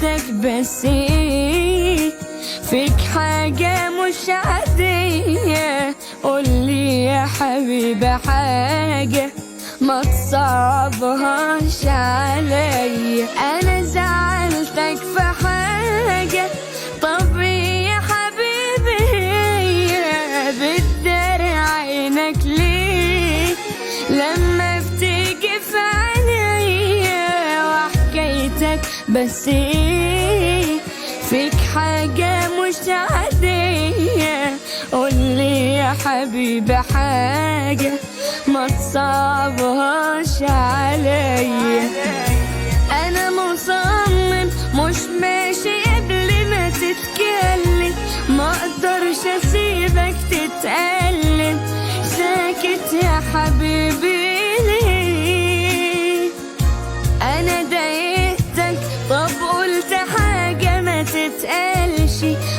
زعلتك بس فيك حاجة مش عادية. قولي يا حبيبي حاجة ما تصعبهاش عليا. انا زعلتك في حاجة، طب يا حبيبي هي بتدار عينك ليه لما بتيجي في عينيا وحكايتك بس فيك حاجة مش عادية. قولي يا حبيبي حاجة ما تصعبهاش عليا. انا مصمم مش ماشي قبل ما تتكلم، ما اقدرش اسيبك تتألم. ساكت يا حبيبي ليه؟ انا ضايقتك طب قلت حاجة ما تتقالش،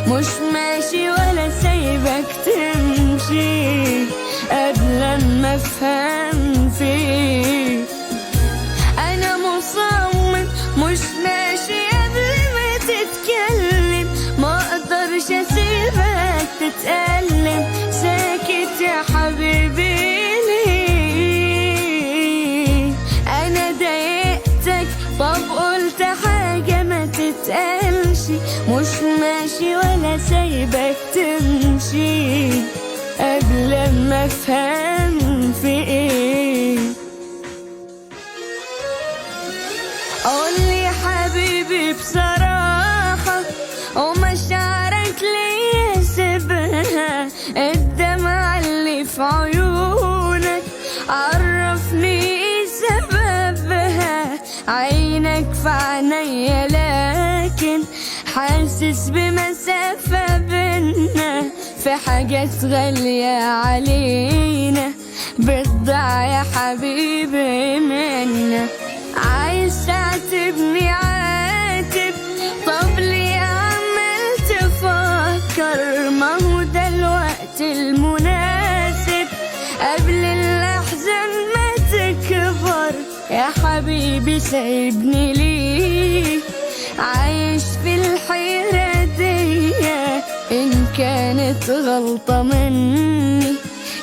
مش ماشي ولا سايبك تمشي قبل ما افهم فيك. انا مصمم مش ماشي قبل ما تتكلم، ما اقدرش اسيبك تتألم. ساكت يا حبيبي ليه؟ انا ضايقتك طب قلت حاجة ما تتقالش، مش ماشي ولا سايبك تمشي قبل ما افهم في ايه. قولي يا حبيبي بصراحة ومشاعرك ليا سيبها، الدمعة اللي في عيونك عرفني ايه سببها. عينك في عينيا لكن حاسس بمسافة بينا، في حاجات غالية علينا بتضيع يا حبيبي منا. عايز تعاتبني عاتب، طب ليه عمال تفكر؟ ما هو ده الوقت المناسب قبل الأحزان ما تكبر. يا حبيبي سايبني ليه عايش في الحيرة دي؟ إن كانت غلطة مني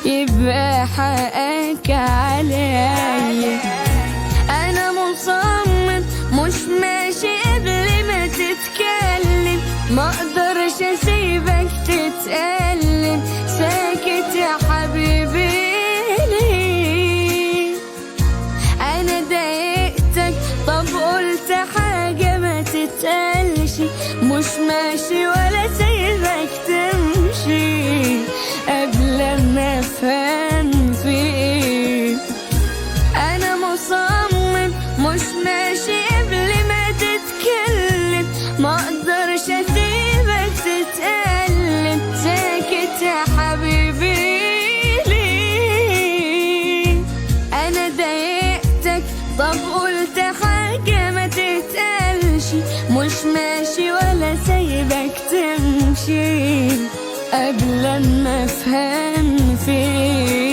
يبقى حقك عليا. أنا مصمم مش ماشي قبل ما تتكلم، ما اقدرش اسيبك تتألم. ساكت يا حبيبي ليه؟ أنا ضايقتك طب قلت حاجة ما تتقالش، مش ماشي ولا سايبك تمشي قبل ما افهم في ايه. انا مصمم مش ماشي قبل ما تتكلم، ما اقدرش اسيبك تتألم. ساكت يا حبيبي ليه؟ انا ضايقتك طب قلت حاجة ما تتقالش، مش ماشي ولا سايبك تمشي قبل ما افهم فيك.